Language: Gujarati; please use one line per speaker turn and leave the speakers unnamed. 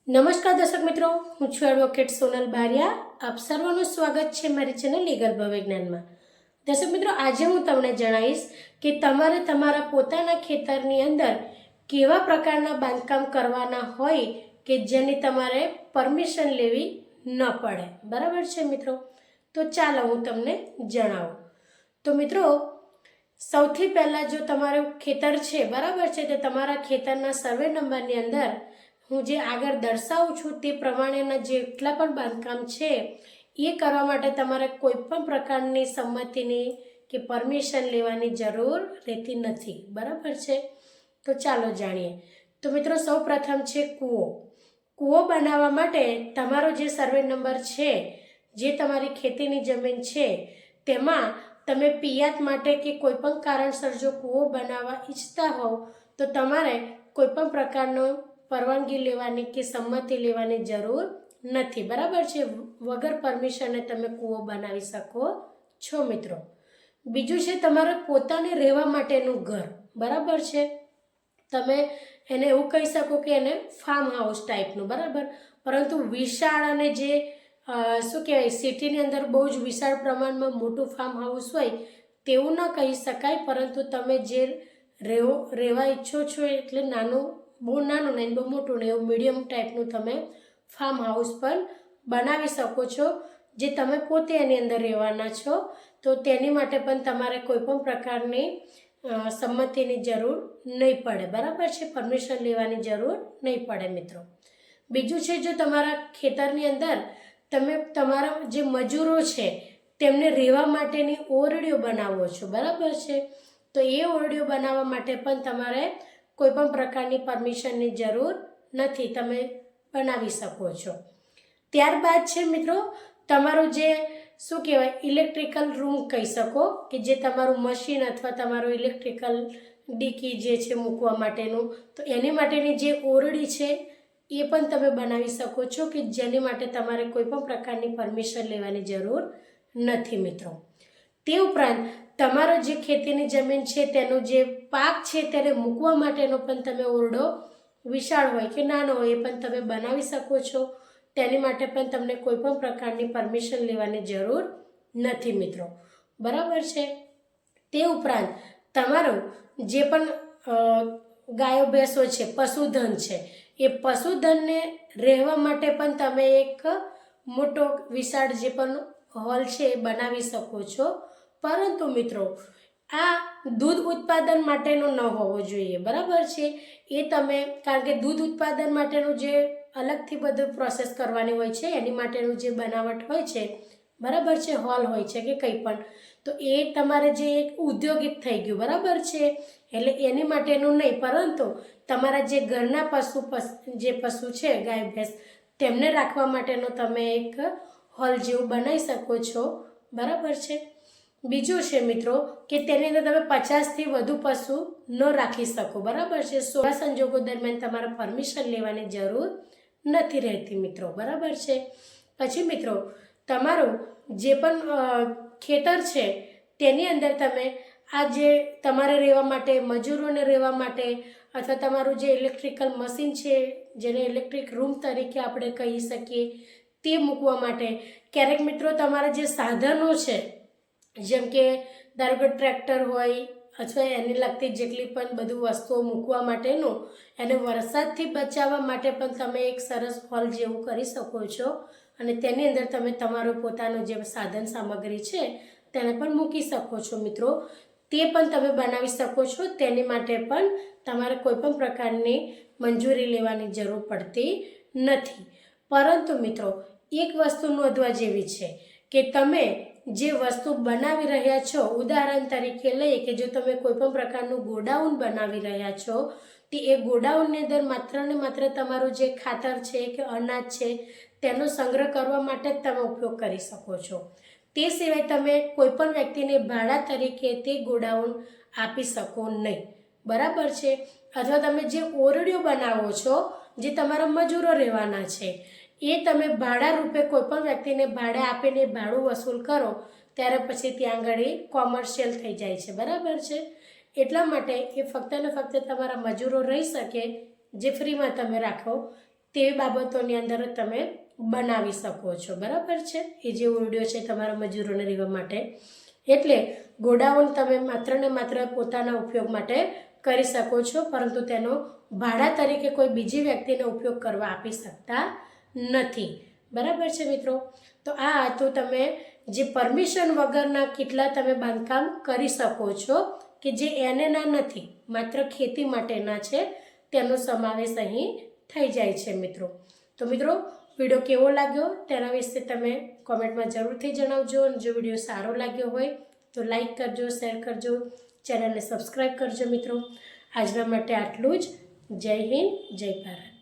નમસ્કાર દર્શક મિત્રો, હું છું એડવોકેટ સોનલ બારિયા. આપ સર્વનું સ્વાગત છે મારી ચેનલ લીગલ ભવવિજ્ઞાનમાં. દર્શક મિત્રો, આજે હું તમને જણાવીશ કે તમારે તમારા પોતાના ખેતરની અંદર કેવા પ્રકારના બાંધકામ કરવાના હોય કે જેની તમારે પરમિશન લેવી ન પડે. બરાબર છે મિત્રો? તો ચાલો હું તમને જણાવું. તો મિત્રો, સૌથી પહેલાં જો તમારું ખેતર છે, બરાબર છે, તો તમારા ખેતરના સર્વે નંબરની અંદર હું જે આગળ દર્શાવું છું તે પ્રમાણેના જેટલા પણ બાંધકામ છે એ કરવા માટે તમારે કોઈ પણ પ્રકારની સંમતિની કે પરમિશન લેવાની જરૂર રહેતી નથી. બરાબર છે? તો ચાલો જાણીએ. તો મિત્રો, સૌ પ્રથમ છે કૂવો. કૂવો બનાવવા માટે તમારો જે સર્વે નંબર છે, જે તમારી ખેતીની જમીન છે, તેમાં તમે પિયત માટે કે કોઈ પણ કારણસર જો કૂવો બનાવવા ઈચ્છતા હોવ તો તમારે કોઈ પણ પ્રકારનો પરવાનગી લેવાની કે સંમતિ લેવાની જરૂર નથી. બરાબર છે? વગર પરમિશને તમે કૂવો બનાવી શકો છો મિત્રો. બીજું છે તમારે પોતાને રહેવા માટેનું ઘર. બરાબર છે? તમે એને એવું કહી શકો કે એને ફાર્મ હાઉસ ટાઈપનું. બરાબર? પરંતુ વિશાળ અને જે શું કહેવાય, સિટીની અંદર બહુ જ વિશાળ પ્રમાણમાં મોટું ફાર્મ હાઉસ હોય તેવું ન કહી શકાય, પરંતુ તમે જે રહેવા ઈચ્છો છો એટલે નાનું, બહુ નાનું નહીં, બહુ મોટું નહીં, એવું મીડિયમ ટાઈપનું તમે ફાર્મ હાઉસ પણ બનાવી શકો છો, જે તમે પોતે એની અંદર રહેવાના છો. તો તેની માટે પણ તમારે કોઈ પણ પ્રકારની સંમતિની જરૂર નહીં પડે. બરાબર છે? પરમિશન લેવાની જરૂર નહીં પડે મિત્રો. બીજું છે, જો તમારા ખેતરની અંદર તમે તમારા જે મજૂરો છે તેમને રહેવા માટેની ઓરડીઓ બનાવો છો. બરાબર છે? તો એ ઓરડીઓ બનાવવા માટે પણ તમારે કોઈ પણ પ્રકારની પરમિશનની જરૂર નથી, તમે બનાવી શકો છો. ત્યારબાદ છે મિત્રો તમારું જે શું કહેવાય, ઇલેક્ટ્રિકલ રૂમ કહી શકો, કે જે તમારું મશીન અથવા તમારું ઇલેક્ટ્રિકલ ડીકી જે છે મૂકવા માટેનું, તો એની માટેની જે ઓરડી છે એ પણ તમે બનાવી શકો છો, કે જેની માટે તમારે કોઈ પણ પ્રકારની પરમિશન લેવાની જરૂર નથી મિત્રો. તે ઉપરાંત તમારો જે ખેતીની જમીન છે તેનો જે પાક છે તેને મૂકવા માટેનો પણ તમે ઓરડો વિશાળ હોય કે નાનો હોય એ પણ તમે બનાવી શકો છો. તેની માટે પણ તમને કોઈ પણ પ્રકારની પરમિશન લેવાની જરૂર નથી મિત્રો. બરાબર છે? તે ઉપરાંત તમારું જે પણ ગાયો ભેંસો છે, પશુધન છે, એ પશુધનને રહેવા માટે પણ તમે એક મોટો વિશાળ જે પણ હોલ છે એ બનાવી શકો છો. પરંતુ મિત્રો, આ દૂધ ઉત્પાદન માટેનો ન હોવો જોઈએ. બરાબર છે? એ તમે, કારણ કે દૂધ ઉત્પાદન માટેનું જે અલગથી બધું પ્રોસેસ કરવાની હોય છે, એની માટેનું જે બનાવટ હોય છે, બરાબર છે, હોલ હોય છે કે કંઈ પણ, તો એ તમારે જે એક ઉદ્યોગિક થઈ ગયું. બરાબર છે? એટલે એની માટેનું નહીં, પરંતુ તમારા જે ઘરના પશુ છે, ગાય ભેંસ, તેમને રાખવા માટેનો તમે એક હોલ જેવું બનાવી શકો છો. બરાબર છે? બીજું છે મિત્રો કે તેની અંદર તમે 50થી વધુ પશુ ન રાખી શકો. બરાબર છે? એવા સંજોગો દરમિયાન તમારે પરમિશન લેવાની જરૂર નથી રહેતી મિત્રો. બરાબર છે? પછી મિત્રો, તમારું જે પણ ખેતર છે તેની અંદર તમે આ જે તમારે રહેવા માટે, મજૂરોને રહેવા માટે, અથવા તમારું જે ઇલેક્ટ્રિકલ મશીન છે, જેને ઇલેક્ટ્રિક રૂમ તરીકે આપણે કહી શકીએ, તે મૂકવા માટે, ક્યારેક મિત્રો તમારા જે સાધનો છે, જેમ કે ધારો કે ટ્રેક્ટર હોય અથવા એને લગતી જેટલી પણ બધું વસ્તુઓ મૂકવા માટેનું, એને વરસાદથી બચાવવા માટે પણ તમે એક સરસ હોલ જેવું કરી શકો છો, અને તેની અંદર તમે તમારું પોતાનું જે સાધન સામગ્રી છે તેને પણ મૂકી શકો છો મિત્રો. તે પણ તમે બનાવી શકો છો. તેની માટે પણ તમારે કોઈ પણ પ્રકારની મંજૂરી લેવાની જરૂર પડતી નથી. પરંતુ મિત્રો, એક વસ્તુ નોંધવા જેવી છે કે તમે જે વસ્તુ બનાવી રહ્યા છો, ઉદાહરણ તરીકે લઈએ કે જો તમે કોઈ પણ પ્રકારનું ગોડાઉન બનાવી રહ્યા છો, તો એ ગોડાઉનની અંદર માત્ર ને માત્ર તમારું જે ખાતર છે કે અનાજ છે તેનો સંગ્રહ કરવા માટે જ તમે ઉપયોગ કરી શકો છો. તે સિવાય તમે કોઈ પણ વ્યક્તિને ભાડા તરીકે તે ગોડાઉન આપી શકો નહીં. બરાબર છે? અથવા તમે જે ઓરડીઓ બનાવો છો, જે તમારા મજૂરો રહેવાના છે, એ તમે ભાડા રૂપે કોઈ પણ વ્યક્તિને ભાડે આપીને ભાડું વસૂલ કરો ત્યારે પછી ત્યાં આગળ કોમર્શિયલ થઈ જાય છે. બરાબર છે? એટલા માટે એ ફક્ત ને ફક્ત તમારા મજૂરો રહી શકે, જે ફ્રીમાં તમે રાખો તેવી બાબતોની અંદર તમે બનાવી શકો છો, બરાબર છે. એ જે ઓરડીઓ છે તમારા મજૂરોને રહેવા માટે, એટલે ગોડાઉન તમે માત્ર ને માત્ર પોતાના ઉપયોગ માટે કરી શકો છો, પરંતુ તેનો ભાડા તરીકે કોઈ બીજી વ્યક્તિને ઉપયોગ કરવા આપી શકતા નથી, બરાબર છે મિત્રો. તો આ હતું તમે જે પરમિશન વગરના કેટલા તમે બાંધકામ કરી શકો છો કે જે એનેના નથી, માત્ર ખેતી માટેના છે, તેનો સમાવેશ અહીં થઈ જાય છે મિત્રો. તો મિત્રો વિડીયો કેવો લાગ્યો તેના વિશે તમે કોમેન્ટમાં જરૂરથી જણાવજો. અને જો વિડીયો સારો લાગ્યો હોય તો લાઈક કરજો, શેર કરજો, ચેનલને સબસ્ક્રાઈબ કરજો મિત્રો. આજના માટે આટલું જ. જય હિન્દ, જય ભારત.